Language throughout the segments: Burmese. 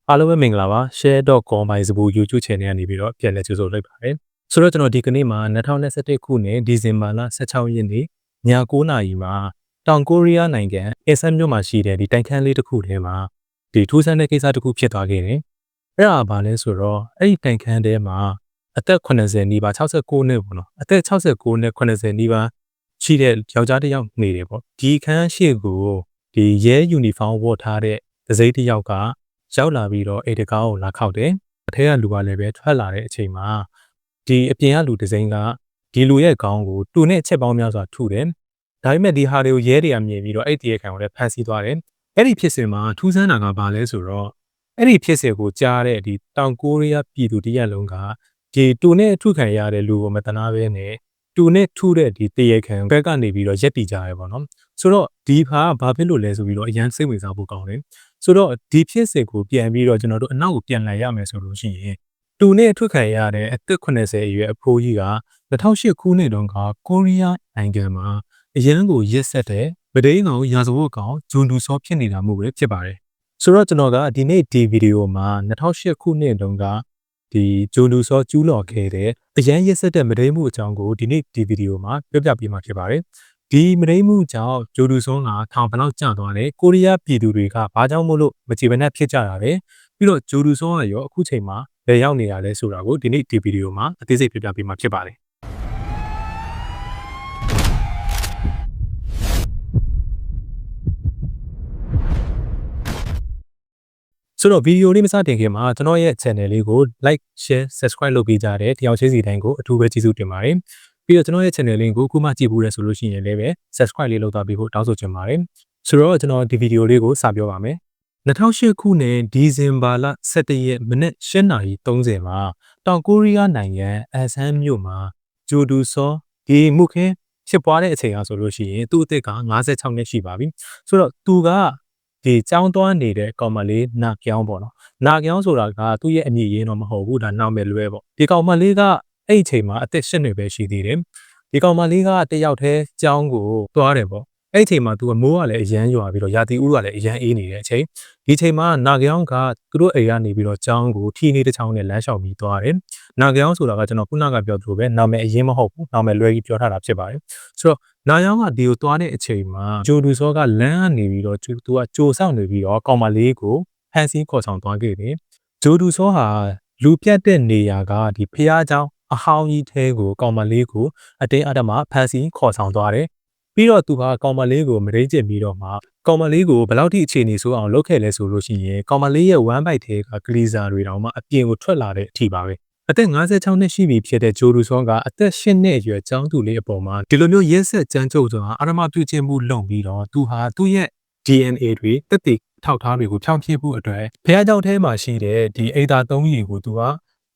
အားလုံးပဲမင်္ဂလာပါ share.com by Zbu YouTube channel ကနေပြီးတော့ပြန်လည်ကြိုဆိုလိုက်ပါတယ်ဆိုတော့ကျွန်တော်ဒီကနေ့မှာ2021ခုနှစ်ဒီဇင်ဘာလ16ရက်နေ့ည9:00 နာရီမှာတောင်ကိုရီးယားနိုင်ငံအက်ဆန်မြို့မှာရှိတဲ့ဒီတိုင်ခန်းလေးတစ်ခုထဲမှာဒီထူးဆန်းတဲ့ကိစ္စတစ်ခုဖြစ်သွားခဲ့တယ်အဲ့ဒါဘာလဲဆိုတော့အဲ့ဒီတိုင်ခန်းထဲမှာအသက်80နီးပါး69နှစ်ပေါ့နော်အသက်69နဲ့80နီးပါးရှိတဲ့ယောက်ျားတစ်ယောက်နေတယ်ပေါ့ဒီခန်းရှိကိုဒီရဲယူနီဖောင်းဝတ်ထားတဲ့တစိမ့်တစ်ယောက်ကရောက်လာပြီးတော့အိတ်တကားကိုလာခောက်တယ်အထက်ကလူကလည်းပဲထွက်လာတဲ့အချိန်မှာဒီအပြင်ကလူတစ်စိမ့်ကဒီလူရဲ့ခေါင်းကိုတူနဲ့ချက်ပေါင်းများစွာထုတယ်ဒါပေမဲ့ဒီဟာတွေကိုရဲတွေကမြင်ပြီးတော့အဲ့ဒီတရားခံကိုလည်းဖမ်းဆီးသွားတယ်အဲ့ဒီဖြစ်စဉ်မှာထူးဆန်းတာကဘာလဲဆိုတော့အဲ့ဒီဖြစ်စဉ်ကိုကြားတဲ့ဒီတောင်ကိုရီးယားပြည်သူတရက်လုံးကဒီတူနဲ့ထုခံရတဲ့လူကိုမတနာဘဲနဲ့တူနဲ့ထုတဲ့ဒီတရားခံဘက်ကနေပြီးတော့ရက်တီကြရဲပေါ့နော်ဆိုတော့ဒီဘာဖြစ်လို့လဲဆိုပြီးတော့အရန်စိတ်ဝင်စားဖို့ကောင်းတယ်ဆိုတော့ဒီဖြစ်စဉ်ကိုပြန်ပြီးတော့ကျွန်တော်တို့အနောက်ကိုပြန်လှန်ရမယ်ဆိုလို့ရှိရင်တူနဲ့အထွတ်ခံရတဲ့အသက်80အရွယ်အဖိုးကြီးက2008ခုနှစ်တုန်းကကိုရီးယားနိုင်ငံမှာအရန်ကိုရစ်ဆက်တဲ့ဗဒိန်းကောင်ရာဇဝတ်ကောင်ဂျွန်ဒူဆောဖြစ်နေတာမျိုးပဲဖြစ်ပါတယ်ဆိုတော့ကျွန်တော်ကဒီနေ့ဒီဗီဒီယိုမှာ2008ခုနှစ်တုန်းကဒီဂျွန်ဒူဆောကျူးလွန်ခဲ့တဲ့အရန်ရစ်ဆက်တဲ့ဗဒိန်းမှုအကြောင်းကိုဒီနေ့ဒီဗီဒီယိုမှာပြောပြပေးမှာဖြစ်ပါတယ်ဒီမရင်းမှုကြောင့်ဂျိုဒူဆွန်ကထောင်ဘလောက်ကျသွားတယ်ကိုရီးယားပြည်သူတွေကဘာကြောင့်မို့လို့မကြည်မနှက်ဖြစ်ကြတာလဲပြီးတော့ဂျိုဒူဆွန်ကရောအခုချိန်မှာဘယ်ရောက်နေရလဲဆိုတာကိုဒီနေ့ဒီဗီဒီယိုမှာအသေးစိတ်ပြပြပေးမှာဖြစ်ပါတယ်ဆိုတော့ဗီဒီယိုလေးမစတင်ခင်မှာကျွန်တော်ရဲ့ channel လေးကို like share subscribe လုပ်ပေးကြတဲ့တယောက်ချင်းစီတိုင်းကိုအထူးပဲကျေးဇူးတင်ပါတယ်ပြီးတော့ကျွန်တော်ရဲ့ channel လေးကိုခုမှကြည့်ဖို့ရဆိုလို့ရှိရင်လည်းပဲ subscribe လေးလုပ်သွားပေးဖို့တောင်းဆိုချင်ပါတယ်ဆိုတော့ကျွန်တော်ဒီဗီဒီယိုလေးကိုစပြောပါမယ်2008ခုနှစ်ဒီဇင်ဘာလ17ရက်မိနစ်8:30မှာတောင်ကိုရီးယားနိုင်ငံအက်ဆန်မြို့မှာဂျိုဒူဆောဒီမှုခင်းဖြစ်ပွားတဲ့အချိန်အားဆိုလို့ရှိရင်သူ့အသက်က56နှစ်ရှိပါပြီဆိုတော့သူကဒီကျောင်းသွားနေတဲ့ကောင်မလေးနာကျောင်းပေါ့နော်နာကျောင်းဆိုတာကသူ့ရဲ့အမည်ရင်းတော့မဟုတ်ဘူးဒါနောက်မဲ့လွဲပေါ့ဒီကောင်မလေးကအဲ့အချိန်မှာအသက်8နှစ်ပဲရှိသေးတယ်ဒီကောင်မလေးကတယောက်တည်းကျောင်းကိုသွားတယ်ပေါ့အဲ့အချိန်မှာသူကမိုးကလည်းအရန်ရွာပြီးတော့ရာသီဥတုကလည်းအရန်အေးနေတဲ့အချိန်ဒီအချိန်မှာနာကျောင်းကသူတို့အိမ်ကနေပြီးတော့ကျောင်းကိုထီနေတစ်ချောင်းနဲ့လမ်းလျှောက်ပြီးသွားတယ်နာကျောင်းဆိုတာကကျွန်တော်ခုနကပြောသလိုပဲနာမည်အရင်မဟုတ်ဘူးနာမည်လွဲပြီးပြောထားတာဖြစ်ပါတယ်ဆိုတော့နာကျောင်းကဒီကိုသွားတဲ့အချိန်မှာဂျိုဒူဆောကလမ်းကနေပြီးတော့သူကကြိုဆောင်နေပြီးတော့ကောင်မလေးကိုဖမ်းဆီးခေါ်ဆောင်သွားခဲ့တယ်ဂျိုဒူဆောဟာလူပြတ်တဲ့နေရာကဒီဖျားเจ้าအဟောင်းကြီးထဲကိုကောင်မလေးကိုအတင်းအဓမ္မဖမ်းဆီးခေါ်ဆောင်သွားတယ်ပြီးတော့သူကကောင်မလေးကိုမရိတ်ကျင်ပြီးတော့မှကောင်မလေးကိုဘယ်လောက်ထိအခြေအနေဆိုအောင်လုပ်ခဲ့လဲဆိုလို့ရှိရင်ကောင်မလေးရဲ့ဝမ်းပိုက်ထဲကကလီဇာတွေတောင်မှအပြင်ကိုထွက်လာတဲ့အထိပါပဲအသက်56နှစ်ရှိပြီဖြစ်တဲ့ဂျိုဒူဆွန်ကအသက်8နှစ်အရွယ်ကျောင်းသူလေးအပေါ်မှာဒီလိုမျိုးရက်ဆက်ကြမ်းကြုတ်စွာအာရမပြုခြင်းမှုလုပ်ပြီးတော့သူဟာသူ့ရဲ့ DNA တွေတက်တည်ထောက်ထားတွေကိုဖြောင်းဖြည့်ဖို့အတွက်ဖះเจ้าထဲမှာရှိတဲ့ဒီအိဒါ3ရေကိုသူက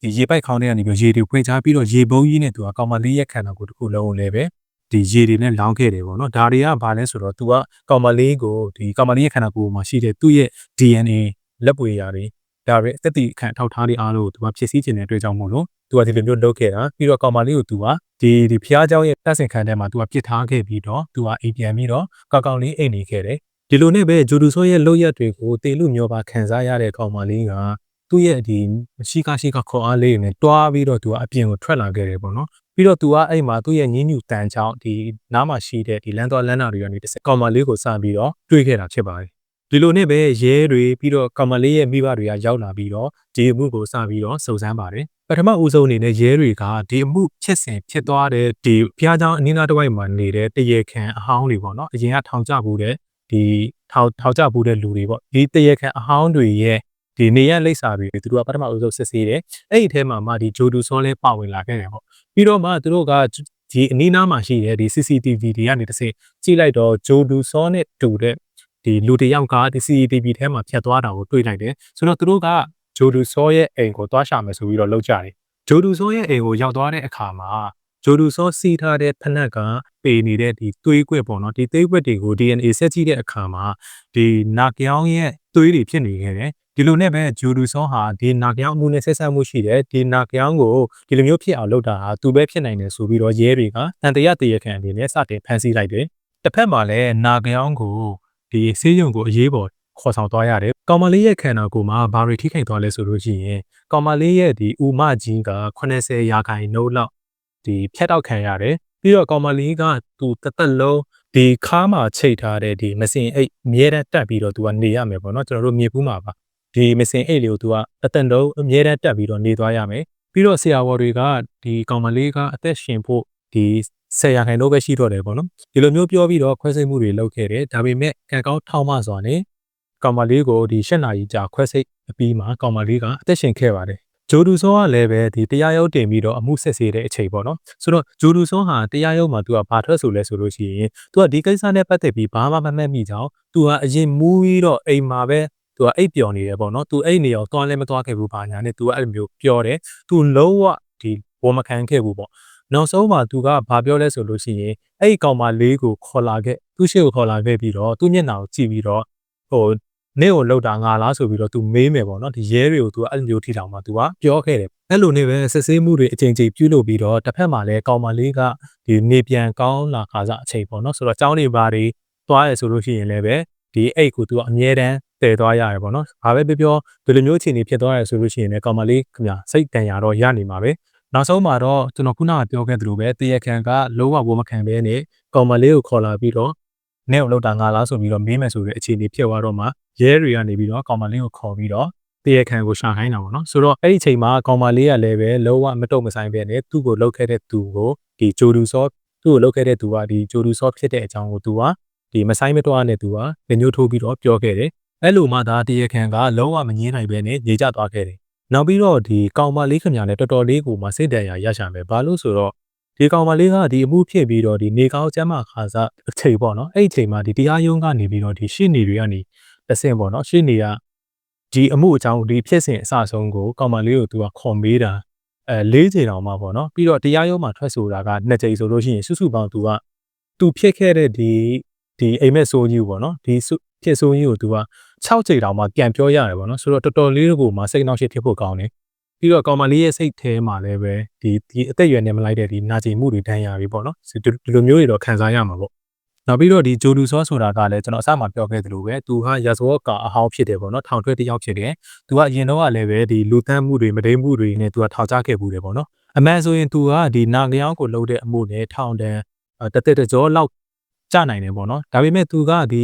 ဒီရေပိုက်ခေါင်းထဲကနေပြီးရေတွေဖွင့်ချပြီးတော့ရေပုံးကြီးနဲ့သူကကောင်မလေးရဲ့ခန္ဓာကိုယ်တစ်ခုလုံးလည်းပဲဒီရေတွေနဲ့လောင်းခဲ့တယ်ပေါ့နော်ဒါတွေကဘာလဲဆိုတော့သူကကောင်မလေးကိုဒီကောင်မလေးရဲ့ခန္ဓာကိုယ်မှာရှိတဲ့သူ့ရဲ့ DNA လက်ပွေရာတွေဒါပဲအသက်တည်ခံထောက်ထားတဲ့အားလုံးကိုသူကဖြည့်ဆည်းခြင်းတဲ့အတွက်ကြောင့်မို့လို့သူကဒီလိုမျိုးလုပ်ခဲ့တာပြီးတော့ကောင်မလေးကိုသူကဒီဖះเจ้าရဲ့တပ်စင်ခံထဲမှာသူကပစ်ထားခဲ့ပြီးတော့သူကအိမ်ပြန်ပြီးတော့ကောင်းလေးအိမ်နေခဲ့တယ်ဒီလိုနဲ့ပဲဂျိုဒူဆောရဲ့လုပ်ရက်တွေကိုတေလူမျိုးပါခံစားရတဲ့ကောင်မလေးကသူ့ရဲ့ဒီရှိကခေါ်အားလေးနဲ့တွားပြီးတော့သူကအပြင်ကိုထွက်လာခဲ့တယ်ပေါ့နော်ပြီးတော့သူကအဲ့မှာသူ့ရဲ့ညင်းညူတန်ချောင်းဒီနားမှာရှိတဲ့ဒီလမ်းတော်လမ်းနာတွေကနေတစ်စက်ကောင်မလေးကိုစပြီးတော့တွေးခဲ့တာဖြစ်ပါတယ်ဒီလိုနဲ့ပဲရဲတွေပြီးတော့ကောင်မလေးရဲ့မိဘတွေကရောက်လာပြီးတော့ဒီအမှုကိုစပြီးတော့စုံစမ်းပါတယ်ပထမဦးဆုံးအနေနဲ့ရဲတွေကဒီအမှုဖြစ်သွားတဲ့ဒီဖျားเจ้าအနည်းနာတစ်ဝိုက်မှာနေတဲ့တရေခံအဟောင်းတွေပေါ့နော်အရင်ကထောင်ကျဘူးတဲ့ဒီထောက်ကြဘူးတဲ့လူတွေပေါ့ဒီတရခန်အဟောင်းတွေရဲ့ဒီနေရလိပ်စာတွေသူတို့ကပထမအဆုံးစစ်ဆေးတယ်အဲ့ဒီထဲမှာမှဒီဂျိုဒူဆောလဲပါဝင်လာခဲ့တယ်ပေါ့ပြီးတော့မှသူတို့ကဒီအနီးနားမှာရှိတဲ့ဒီ CCTV တွေကနေတစ်ဆင့်ကြည့်လိုက်တော့ဂျိုဒူဆောနဲ့တူတဲ့ဒီလူတယောက်ကဒီ CCTV ထဲမှာဖြတ်သွားတာကိုတွေ့လိုက်တယ်ဆိုတော့သူတို့ကဂျိုဒူဆောရဲ့အိမ်ကိုသွားရှာမယ်ဆိုပြီးတော့လုပ်ကြတယ်ဂျိုဒူဆောရဲ့အိမ်ကိုရောက်သွားတဲ့အခါမှာဂျိုဒူဆောစီးထားတဲ့ဖနက်ကပေနေတဲ့ဒီသွေးကွက်ပေါ့နော်ဒီသွေးကွက်တွေကို DNA ဆက်ကြည့်တဲ့အခါမှာဒီနာကြောင်ရဲ့သွေးတွေဖြစ်နေခဲ့တယ်ဒီလိုနဲ့ပဲဂျိုဒူဆောဟာဒီနာကြောင်မှုနဲ့ဆက်ဆက်မှုရှိတယ်ဒီနာကြောင်ကိုဒီလိုမျိုးဖြစ်အောင်လုပ်တာဟာသူပဲဖြစ်နိုင်တယ်ဆိုပြီးတော့ရဲတွေကတန်တရာခံအနေနဲ့စတင်ဖမ်းဆီးလိုက်တယ်တစ်ဖက်မှာလည်းနာကြောင်ကိုဒီဆေးရုံကိုအရေးပေါ် ခေါ်ဆောင်သွားရတယ်ကောင်မလေးရဲ့ခန္ဓာကိုယ်မှာဘာတွေထိခိုက်သွားလဲဆိုလို့ရှိရင်ကောင်မလေးရဲ့ဒီဥမကြီးက80%လောက်ဒီဖြတ်တောက်ခံရတယ်ပြီးတော့ကောင်မလေးကသူတစ်သက်လုံးဒီခါးမှာချိတ်ထားတဲ့ဒီမစင်အိတ်အမြဲတမ်းတက်ပြီးတော့သူကနေရမယ်ပေါ့နော်ကျွန်တော်တို့မြေပူးမှာပါဒီမစင်အိတ်လေးကိုသူကအတန်တုံးအမြဲတမ်းတက်ပြီးတော့နေသွားရမယ်ပြီးတော့ဆရာဝန်တွေကဒီကောင်မလေးကအသက်ရှင်ဖို့ဒီ10%ပဲရှိတော့တယ်ပေါ့နော်ဒီလိုမျိုးပြောပြီးတော့ခွဲစိတ်မှုတွေလုပ်ခဲ့တယ်ဒါပေမဲ့ကံကောင်းထောက်မစွာနဲ့ကောင်မလေးကိုဒီ7 နာရီကြာခွဲစိတ်အပြီးမှာကောင်မလေးကအသက်ရှင်ခဲ့ပါတယ်ဂျိုဒူဆောကလည်းပဲဒီတရားရုံးတင်ပြီးတော့အမှုဆက်စေတဲ့အချိန်ပေါ့နော်ဆိုတော့ဂျိုဒူဆောဟာတရားရုံးမှာသူကဘာထွက်ဆိုလဲဆိုလို့ရှိရင်သူကဒီကိစ္စနဲ့ပတ်သက်ပြီးဘာမှမမှတ်မိကြောင်းသူကအရင်မူးပြီးတော့အိမ်မှာပဲသူကအိပ်ပျော်နေတယ်ပေါ့နော်သူအဲ့နေအောင်တွန်းလဲမတွားခဲ့ဘူးဘာညာနဲ့သူကအဲ့လိုမျိုးပြောတယ်သူလုံးဝဒီဘောမခံခဲ့ဘူးပေါ့နောက်ဆုံးမှာသူကဘာပြောလဲဆိုလို့ရှိရင်အဲ့ဒီကောင်မလေးကိုခေါ်လာခဲ့သူ့ရှေ့ကိုခေါ်လာခဲ့ပြီးတော့သူ့မျက်နှာကိုကြည့်ပြီးတော့ဟိုနေ့ကိုလောက်တာငါလားဆိုပြီးတော့ तू မေးမယ်ပေါ့နော်ဒီရဲတွေကို तू အဲ့လိုမျိုးထိတောင်မှ तू ကပြောခဲ့တယ်အဲ့လိုနေပဲစစ်ဆေးမှုတွေအချိန်ချင်းပြုလုပ်ပြီးတော့တစ်ဖက်မှာလည်းကောင်မလေးကဒီနေပြန်ကောင်းလာခါစားအချိန်ပေါ့နော်ဆိုတော့ចောင်းနေပါတွေသွားရဆိုလို့ရှိရင်လည်းပဲဒီအိတ်ကို तू အမြဲတမ်းတည်သွားရတယ်ပေါ့နော်ဘာပဲပြောဒီလိုမျိုးအခြေအနေဖြစ်သွားရဆိုလို့ရှိရင်လည်းကောင်မလေးခင်ဗျာစိတ်တန်ရာတော့ရနေမှာပဲနောက်ဆုံးမှာတော့ကျွန်တော်ခုနကပြောခဲ့သလိုပဲတရခန်ကလုံးဝဝမခံဘဲနဲ့ကောင်မလေးကိုခေါ်လာပြီးတော့နဲ့ကိုလောက်တာငါလားဆိုပြီးတော့မေးမယ်ဆိုတဲ့အခြေအနေဖြစ်သွားတော့မှရဲတွေကနေပြီးတော့ကောင်မလေးကိုခေါ်ပြီးတော့တရခန်ကိုရှာခိုင်းတာပေါ့နော်ဆိုတော့အဲ့ဒီအချိန်မှာကောင်မလေးကလည်းပဲလုံးဝမတုံ့မဆိုင်ပဲနဲ့သူ့ကိုလှုပ်ခဲ့တဲ့သူကိုဒီဂျိုဒူဆောသူ့ကိုလှုပ်ခဲ့တဲ့သူကဒီဂျိုဒူဆောဖြစ်တဲ့အကြောင်းကိုသူကဒီမဆိုင်မတွားနဲ့သူကလက်ညှိုးထိုးပြီးတော့ပြောခဲ့တယ်အဲ့လိုမှဒါတရခန်ကလုံးဝမငြင်းနိုင်ပဲနဲ့ညေကျသွားခဲ့တယ်နောက်ပြီးတော့ဒီကောင်မလေးခင်ဗျာနဲ့တော်တော်လေးကိုမှစိတ်တန်ရာရရှာမယ်ဘာလို့ဆိုတော့ဒီကောင်မလေးကဒီအမှုဖြစ်ပြီးတော့ဒီနေကောင်းကျမ်းမာခါစားအချိန်ပေါ့နော်အဲ့ဒီအချိန်မှာဒီတရားရုံးကနေပြီးတော့ဒီရှေ့နေတွေကနေတဆင့်ပေါ့နော်ရှေ့နေကဒီအမှုအကြောင်းဒီဖြစ်စဉ်အစဆုံးကိုကောင်မလေးကိုသူကခေါ်မေးတာ၄ချိန်တောင်မှပေါ့နော်ပြီးတော့တရားရုံးမှာထွက်ဆိုတာက2ချိန်ဆိုလို့ရှိရင်စုစုပေါင်းသူဖြစ်ခဲ့တဲ့ဒီအိမ်မက်ဆိုးကြီးပေါ့နော်ဒီဖြစ်ဆိုးကြီးကိုသူက6ချိန်တောင်မှပြန်ပြောရတယ်ပေါ့နော်ဆိုတော့တော်တော်လေးကိုမှစိတ်နှောက်ယှက်ဖြစ်ဖို့ကောင်းတယ်ပြီးတော့ကောင်မလေးရဲ့စိတ်ထဲမှာလည်းပဲဒီအသက်အရွယ်နဲ့မလိုက်တဲ့ဒီနာကျင်မှုတွေတန်းရပြီပေါ့နော်ဒီလိုမျိုးတွေတော့ခံစားရမှာပေါ့နောက်ပြီးတော့ဒီဂျိုဒူဆောဆိုတာကလည်းကျွန်တော်အစမှပြောခဲ့သလိုပဲသူဟာရာဇဝတ်ကအဟောင်းဖြစ်တယ်ပေါ့နော်ထောင်ထွက်တစ်ယောက်ဖြစ်တယ်သူကအရင်တော့ကလည်းပဲဒီလူသတ်မှုတွေမဒိမှုတွေနဲ့သူကထောင်ချခဲ့ဘူးတယ်ပေါ့နော်အမှန်ဆိုရင်သူကဒီနာဂယောင်းကိုလှုပ်တဲ့အမှုနဲ့ထောင်တန်းတကြောလောက်ကြနိုင်တယ်ပေါ့နော်ဒါပေမဲ့သူကဒ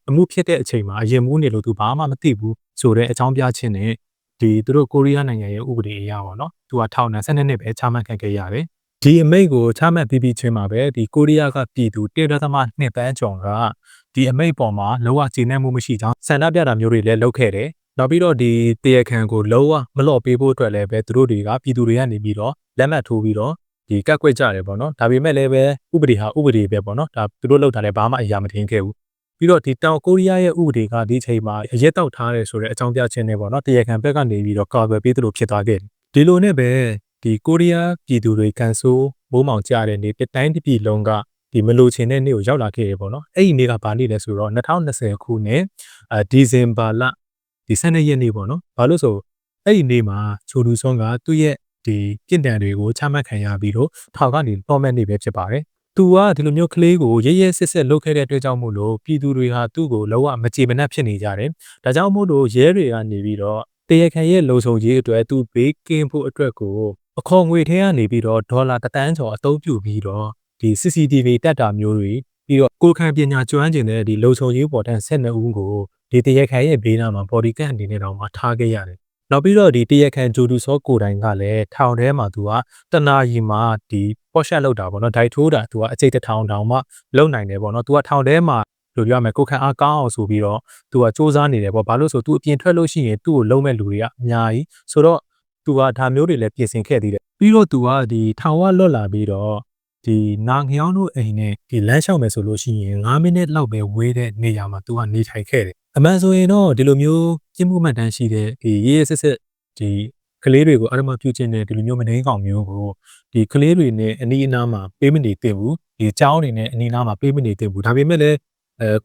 ီအမှုဖြစ်တဲ့အချိန်မှာအရင်မှုနေလို့သူဘာမှမသိဘူးဆိုတဲ့အကြောင်းပြခြင်းနဲ့ဒီသူတို့ကိုရီးယားနိုင်ငံရဲ့ဥပဒေအရပေါ့နော်သူကထောင်ဒဏ်12နှစ်ပဲချမှတ်ခံခဲ့ရတယ်ဒီအမိန့်ကိုချမှတ်ပြီးချင်းမှာပဲဒီကိုရီးယားကပြည်သူ1.2 ပန်းကျော်ကဒီအမိန့်ပေါ်မှာလောကကျေနပ်မှုမရှိကြောင်းဆန္ဒပြတာမျိုးတွေလည်းလုပ်ခဲ့တယ်နောက်ပြီးတော့ဒီတရားခံကိုလောကမလော့ပေးဖို့အတွက်လည်းပဲသူတို့တွေကပြည်သူတွေကနေပြီးတော့လက်မှတ်ထိုးပြီးတော့ဒီကက်ကွက်ကြတယ်ပေါ့နော်ဒါပေမဲ့လည်းပဲဥပဒေဟာဥပဒေပဲပေါ့နော်ဒါသူတို့လောက်တာလည်းဘာမှအရာမထင်ခဲ့ဘူးပြီးတော့ဒီတောင်ကိုရီးယားရဲ့ဥပဒေကဒီချိန်မှာအရက်တောက်ထားတယ်ဆိုတဲ့အကြောင်းပြခြင်းနဲ့ပေါ့နော်တရားခံဘက်ကနေပြီးတော့ကာကွယ်ပေးသလိုဖြစ်သွားခဲ့တယ်ဒီလိုနဲ့ပဲဒီကိုရီးယားပြည်သူတွေကန်ဆိုးမိုးမောင်ကြတဲ့နေ့တိုင်းတစ်ပြည်လုံးကဒီမလိုချင်တဲ့နေ့ကိုရောက်လာခဲ့ရပေါ့နော်အဲ့ဒီနေ့ကဘာနေ့လဲဆိုတော့2020ခုနှစ်ဒီဇင်ဘာလဒီ12ရက်နေ့ပေါ့နော်ဘာလို့ဆိုအဲ့ဒီနေ့မှာချိုဒူဆွန်ကသူ့ရဲ့ဒီပြစ်ဒဏ်တွေကိုချမှတ်ခံရပြီးတော့ထောင်ကနေပေါ်မဲ့နေ့ပဲဖြစ်ပါတယ်သူကဒီလိုမျိုးကလေးကိုရဲရဲစစ်စစ်လုပ်ခဲ့တဲ့အတွက်ကြောင့်မို့လို့ပြည်သူတွေဟာသူ့ကိုလုံးဝမကြေမနက်ဖြစ်နေကြတယ်ဒါကြောင့်မို့လို့ရဲတွေကနေပြီးတော့တရားခံရဲ့လုံခြုံရေးအတွက်သူဘေးကင်းဖို့အတွက်ကိုအခေါ်ငွေထဲကနေပြီးတော့ဒေါ်လာ1 တန်းကျော်အသုံးပြုပြီးတော့ဒီ CCTV တက်တာမျိုးတွေပြီးတော့ကိုယ်ခံပညာကျွမ်းကျင်တဲ့ဒီလုံခြုံရေးပေါ်တန်း12ဦးကိုဒီတရားခံရဲ့ဘေးနားမှာ body cam အနေနဲ့တော့မှထားခဲ့ရတယ်နောက်ပြီးတော့ဒီတရားခံဂျိုဒူဆောကိုတိုင်ကလည်းထောင်ထဲမှာသူကတနာရီမှာဒီပေါ့ရှက်လောက်တာပေါ့နော်ဒိုက်ထိုးတာသူကအကျိတ်1000တောင်မှလုံနိုင်တယ်ပေါ့နော်သူကထောင်ထဲမှာလို့ပြောရမယ်ကိုခံအားကောင်းအောင်ဆိုပြီးတော့သူကစူးစမ်းနေတယ်ပေါ့ဘာလို့ဆိုသူအပြင်ထွက်လို့ရှိရင်သူ့ကိုလုံးမဲ့လူတွေကအများကြီးဆိုတော့သူကဒါမျိုးတွေလည်းပြင်ဆင်ခဲ့သေးတယ်ပြီးတော့သူကဒီထောင်ဝလွတ်လာပြီးတော့ဒီနာငယောင်းတို့အိမ်နဲ့ဒီလမ်းလျှောက်မယ်ဆိုလို့ရှိရင်9 မိနစ်လောက်ပဲဝေးတဲ့နေရာမှာသူကနေထိုင်ခဲ့တယ်အမှန်ဆိုရင်တော့ဒီလိုမျိုးပြင်းမှုမှတ်တမ်းရှိတဲ့ဒီရေးရေးစစ်စစ်ဒီကလေးတွေကိုအရမပြုတ်ခြင်းနဲ့ဒီလိုမျိုးမနှင်းကောင်မျိုးကိုဒီကလေးတွေနဲ့အနီးအနားမှာပေးမနေသင့်ဘူးဒီအကြောင်းတွေနဲ့အနီးအနားမှာပေးမနေသင့်ဘူးဒါပေမဲ့လည်း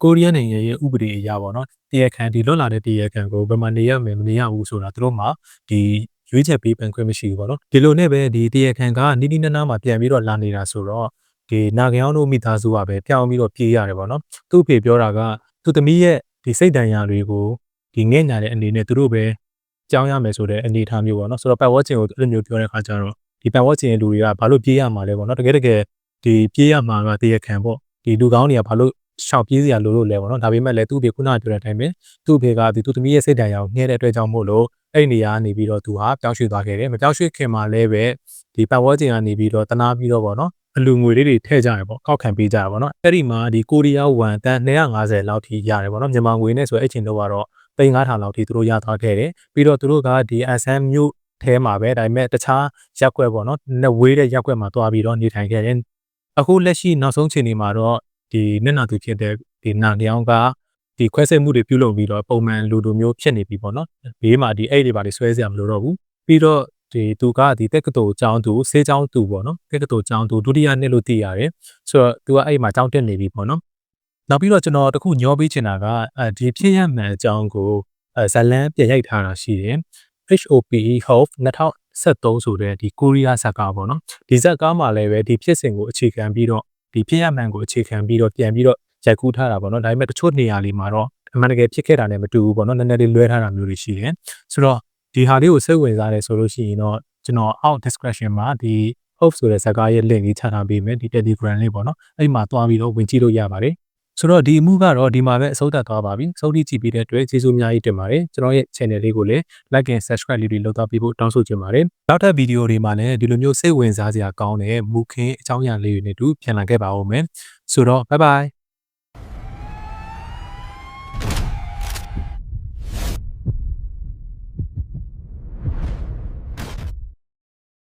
ကိုရီးယားနိုင်ငံရဲ့ဥပဒေအရပေါ့နော်တရားခံဒီလွတ်လာတဲ့တရားခံကိုဘယ်မှာနေရမယ်မနေရဘူးဆိုတာသူတို့မှဒီရွေးချက်ပေးပန်ခွင့်မရှိဘူးပေါ့နော်ဒီလိုနဲ့ပဲဒီတရားခံကနီးနီးနားနားမှာပြန်ပြီးတော့လာနေတာဆိုတော့ဒီနာဂယောင်းတို့မိသားစုကပဲပြောင်းပြီးတော့ပြေးရတယ်ပေါ့နော်သူ့ဖေပြောတာကသူ့သမီးရဲ့ဒီစိတ်ဒဏ်ရာတွေကို ဒီငဲ့ညာတဲ့အနေနဲ့သူတို့ပဲကြောင်းရမယ်ဆိုတဲ့အနေအထားမျိုးပေါ့နော်ဆိုတော့ပတ်ဝန်းကျင်ကိုအဲ့လိုမျိုးပြောတဲ့အခါကျတော့ဒီပတ်ဝန်းကျင်ရဲ့လူတွေကဘာလို့ပြေးရမှာလဲပေါ့နော်တကယ်ဒီပြေးရမှာကတရားခံပေါ့ဒီလူကောင်းတွေကဘာလို့ရှောင်ပြေးစရာလိုလို့လဲပေါ့နော်ဒါပေမဲ့လည်းသူ့အဖေခုနကပြောတဲ့အတိုင်းပဲသူ့အဖေကဒီသူသမီးရဲ့စိတ်ဓာတ်ရောင်ငှဲတဲ့အတွက်ကြောင့်မို့လို့အဲ့ဒီနေရာကနေပြီးတော့သူဟာပြောင်းရွှေ့သွားခဲ့တယ်မပြောင်းရွှေ့ခင်မှာလည်းပဲဒီပတ်ဝန်းကျင်ကနေပြီးတော့တနာပြီးတော့ပေါ့နော်အလူငွေလေးတွေထည့်ကြရပေါ့ကောက်ခံပေးကြရပေါ့နော်အဲ့ဒီမှာဒီကိုရီးယားဝမ်တန်250လောက်ထိရတယ်ပေါ့နော်မြန်မာငွေနဲ့ဆိုအဲ့ချိန်တော့ကတော့3,500လောက်ထိသူတို့ရသွားခဲ့တယ်ပြီးတော့သူတို့ကဒီအဆန်းမျိုးထဲမှာပဲဒါပေမဲ့တခြားရက်ွက်ပေါ့နော်နဝေးတဲ့ရက်ွက်မှာတွားပြီးတော့နေထိုင်ခဲ့တယ်အခုလက်ရှိနောက်ဆုံးချိန်တွေမှာတော့ဒီမျက်နှာသူဖြစ်တဲ့ဒီနာတယောက်ကဒီခွဲစိတ်မှုတွေပြုလုပ်ပြီးတော့ပုံမှန်လူလိုမျိုးဖြစ်နေပြီပေါ့နော်ဘေးမှာဒီအဲ့တွေပါတွေဆွဲစရာမလိုတော့ဘူးပြီးတော့ဒီသူကဒီတက္ကသိုလ်ကျောင်းသူဆေးကျောင်းသူပေါ့နော်တက္ကသိုလ်ကျောင်းသူဒုတိယနှစ်လို့သိရတယ်ဆိုတော့သူကအဲ့မှာကျောင်းတက်နေပြီပေါ့နော်နောက်ပြီးတော့ကျွန်တော်တခုညောပေးချင်တာကဒီဖြစ်ရမှန်အကြောင်းကိုဇလန်းပြန်ရိုက်ထားတာရှိတယ် HOPE Hope 2013ဆိုတဲ့ဒီကိုရီးယားဇာတ်ကားပေါ့နော်ဒီဇာတ်ကားမှာလည်းပဲဒီဖြစ်စဉ်ကိုအခြေခံပြီးတော့ဒီဖြစ်ရမှန်ကိုအခြေခံပြီးတော့ပြန်ပြီးတော့ရိုက်ကူးထားတာပေါ့နော်ဒါပေမဲ့တချို့နေရာလေးမှာတော့အမှန်တကယ်ဖြစ်ခဲ့တာနဲ့မတူဘူးပေါ့နော်နည်းနည်းလေးလွဲထားတာမျိုးတွေရှိတယ်ဆိုတော့ဒီဟာလေးကိုစိတ်ဝင်စားတယ်ဆိုလို့ရှိရင်တော့ကျွန်တော် out description မှာဒီ Hope ဆိုတဲ့ဇာတ်ကားရဲ့ link လေးချထားပေးမယ်ဒီ Telegram လေးပေါ့နော်အဲ့မှာတွားပြီးတော့ဝင်ကြည့်လို့ရပါတယ်ဆိုတော့ဒီအမှုကတော့ဒီမှာပဲအဆုံးသတ်သွားပါပြီ။ဆုံးဖြတ်ကြည့်ပြီးတဲ့အတွက်ကျေးဇူးအများကြီးတင်ပါတယ်။ကျွန်တော်ရဲ့ channel လေးကိုလည်း like and subscribe လေးတွေလုပ်သွားပေးဖို့တောင်းဆိုချင်ပါတယ်။နောက်ထပ်ဗီဒီယိုတွေမှာလည်းဒီလိုမျိုးစိတ်ဝင်စားစရာကောင်းတဲ့မူခင်းအကြောင်းအရာလေးတွေနဲ့တူပြန်လာခဲ့ပါဦးမယ်။ဆိုတော့ bye bye